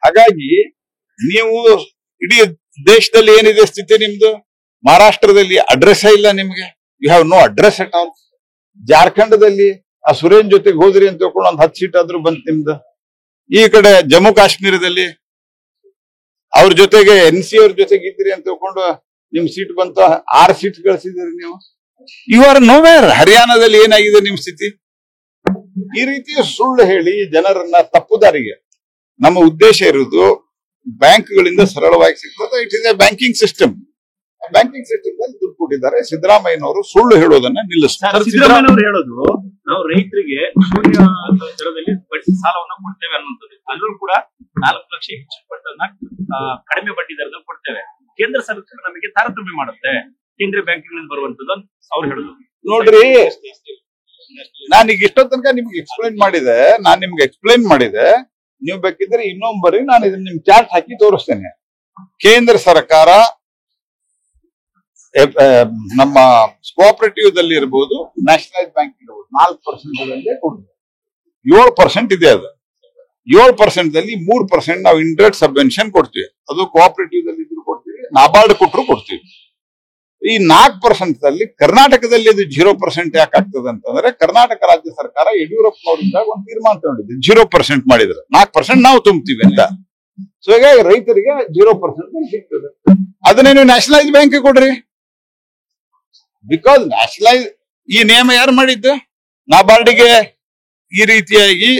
ಹಾಗಾಗಿ ನೀವು ಇಡೀ ದೇಶದಲ್ಲಿ ಏನಿದೆ ಸ್ಥಿತಿ ನಿಮ್ದು, ಮಹಾರಾಷ್ಟ್ರದಲ್ಲಿ ಅಡ್ರೆಸ್ ಇಲ್ಲ ನಿಮ್ಗೆ, you have no address at all. ಜಾರ್ಖಂಡದಲ್ಲಿ ಆ ಸುರೇನ್ ಜೊತೆಗೆ ಹೋದ್ರಿ ಅಂತ ತಿಳ್ಕೊಂಡು ಒಂದು 10 ಸೀಟ್ ಆದ್ರೂ ಬಂತು ನಿಮ್ದು. ಈ ಕಡೆ ಜಮ್ಮು ಕಾಶ್ಮೀರದಲ್ಲಿ ಅವ್ರ ಜೊತೆಗೆ NC ಅವ್ರ ಜೊತೆಗೆ ಇದ್ರಿ ಅಂತ ತಿಳ್ಕೊಂಡು ನಿಮ್ ಸೀಟ್ ಬಂತು, 6 ಸೀಟ್ ಗಳಿಸಿದ್ರಿ ನೀವು. You are nowhere. ಹರಿಯಾಣದಲ್ಲಿ ಏನಾಗಿದೆ ನಿಮ್ ಸ್ಥಿತಿ? ಈ ರೀತಿ ಸುಳ್ಳು ಹೇಳಿ ಜನರನ್ನ ತಪ್ಪುದಾರಿಗೆ. ನಮ್ಮ ಉದ್ದೇಶ ಇರುವುದು ಬ್ಯಾಂಕ್ಗಳಿಂದ ಸರಳವಾಗಿ ಸಿಗ್ತದೆ. It is A banking system. Banking system ದಲ್ಲಿ ದುಡ್ಡು ಕೊಟ್ಟಿದ್ದಾರೆ. ಸಿದ್ದರಾಮಯ್ಯನವರು ಸುಳ್ಳು ಹೇಳೋದನ್ನ ನಿಲ್ಲಿಸ್ತಾರೆ. ಸಿದ್ದರಾಮಯ್ಯನವರು ಹೇಳೋದು ನಾವು ರೈತರಿಗೆ ಶೂನ್ಯ ದರದಲ್ಲಿ ಸಾಲವನ್ನ ಕೊಡ್ತೇವೆ ಅನ್ನುವಂಥದ್ದು. ಅಲ್ಲೂ ಕೂಡ 4 ಲಕ್ಷ ಹೆಚ್ಚು ಪಟ್ಟನ್ನ ಕಡಿಮೆ ಬಡ್ಡಿ ದರದಲ್ಲಿ ಕೊಡ್ತೇವೆ. ಕೇಂದ್ರ ಸರ್ಕಾರ ನಮಗೆ ತಾರತಮ್ಯ ಮಾಡುತ್ತೆ ಕೇಂದ್ರೀಯ ಬ್ಯಾಂಕ್ಗಳಿಂದ ಬರುವಂತದ್ದು ಅವ್ರು ಹೇಳುದು. ನೋಡ್ರಿ, ನಾನೀಗ ಇಷ್ಟೋ ತನಕ ನಿಮ್ಗೆ ಎಕ್ಸ್ಪ್ಲೈನ್ ಮಾಡಿದೆ. ನೀವು ಬೇಕಿದ್ರೆ ಇನ್ನೊಬ್ಬರಿ ನಾನು ಇದನ್ನ ನಿಮ್ ಚಾರ್ಟ್ ಹಾಕಿ ತೋರಿಸ್ತೇನೆ. ಕೇಂದ್ರ ಸರ್ಕಾರ ನಮ್ಮ ಕೋಆಪರೇಟಿವ್ ದಲ್ಲಿ ಇರಬಹುದು, ನ್ಯಾಷನಲೈಸ್ ಬ್ಯಾಂಕ್ ಇರಬಹುದು, 4% ಕೊಡುದು. 7% ಇದೆ. ಅದು 7% ದಲ್ಲಿ 3% ನಾವು ಇಂಟ್ರೆಸ್ಟ್ ಸಬ್ವೆನ್ಷನ್ ಕೊಡ್ತೀವಿ. ಅದು ಕೋಆಪರೇಟಿವ್ ದಲ್ಲಿ ಇದ್ರು ಕೊಡ್ತೀವಿ, ನಾಬಾರ್ಡ್ ಕೊಟ್ಟರು ಕೊಡ್ತೀವಿ. ಈ 4% ದಲ್ಲಿ ಕರ್ನಾಟಕದಲ್ಲಿ ಅದು 0% ಯಾಕೆ ಆಗ್ತದೆ ಅಂತಂದ್ರೆ, ಕರ್ನಾಟಕ ರಾಜ್ಯ ಸರ್ಕಾರ ಯಡಿಯೂರಪ್ಪನವರಿಂದಾಗ ಒಂದು ತೀರ್ಮಾನ ತಗೊಂಡಿದೆ. 0% ಮಾಡಿದ್ರೆ 4% ನಾವು ತುಂಬ್ತೀವಿ ಅಂತ. ಸೊ ಹೀಗಾಗಿ ರೈತರಿಗೆ 0% ಸಿಗ್ತದೆ. ಅದನ್ನೇ ನೀವು ನ್ಯಾಷನಲೈಸ್ ಬ್ಯಾಂಕ್ ಕೊಡ್ರಿ. ಬಿಕಾಸ್ ನ್ಯಾಷನಲೈಸ್ ಈ ನಿಯಮ ಯಾರು ಮಾಡಿದ್ದು? ನಾಬಾರ್ಡಿಗೆ ಈ ರೀತಿಯಾಗಿ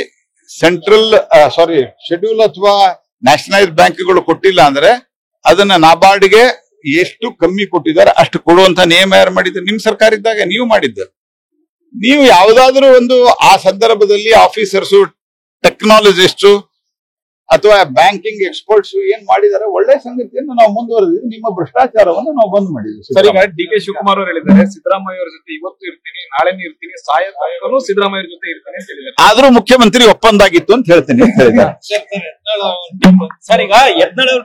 ಶೆಡ್ಯೂಲ್ ಅಥವಾ ನ್ಯಾಷನಲೈಸ್ ಬ್ಯಾಂಕ್ಗಳು ಕೊಟ್ಟಿಲ್ಲ ಅಂದ್ರೆ ಅದನ್ನ ನಾಬಾರ್ಡ್ಗೆ ಎಷ್ಟು ಕಮ್ಮಿ ಕೊಟ್ಟಿದ್ದಾರೆ ಅಷ್ಟು ಕೊಡುವಂತ ನಿಯಮ ಯಾರು ಮಾಡಿದ್ರು? ನಿಮ್ ಸರ್ಕಾರ ಇದ್ದಾಗ ನೀವು ಮಾಡಿದ್ದು. ನೀವು ಯಾವ್ದಾದ್ರು ಒಂದು ಆ ಸಂದರ್ಭದಲ್ಲಿ ಆಫೀಸರ್ಸು, ಟೆಕ್ನಾಲಜಿಸ್ಟ್ ಅಥವಾ ಬ್ಯಾಂಕಿಂಗ್ ಎಕ್ಸ್ಪರ್ಟ್ಸ್ ಏನ್ ಮಾಡಿದ್ದಾರೆ ಒಳ್ಳೆ ಸಂಗತಿಯನ್ನು ನಾವು ಮುಂದುವರೆದಿದ್ವಿ. ನಿಮ್ಮ ಭ್ರಷ್ಟಾಚಾರವನ್ನು ನಾವು ಬಂದ್ ಮಾಡಿದ್ವಿ. ಸರ್, ಈಗ DK ಶಿವಕುಮಾರ್ ಅವರು ಹೇಳಿದ್ದಾರೆ, ಸಿದ್ದರಾಮಯ್ಯ ಅವರ ಜೊತೆ ಇವತ್ತು ಇರ್ತೀನಿ, ನಾಳೆನೂ ಇರ್ತೀನಿ, ಸಾಯ ತನಕನೂ ಸಿದ್ದರಾಮಯ್ಯ ಜೊತೆ ಇರ್ತೀನಿ ಅಂತ ಹೇಳಿದ್ದಾರೆ. ಆದ್ರೂ ಮುಖ್ಯಮಂತ್ರಿ ಒಪ್ಪಂದ ಆಗಿತ್ತು ಅಂತ ಹೇಳ್ತೀನಿ. ಸರ್, ಈಗ ಯತ್ನಾಳ್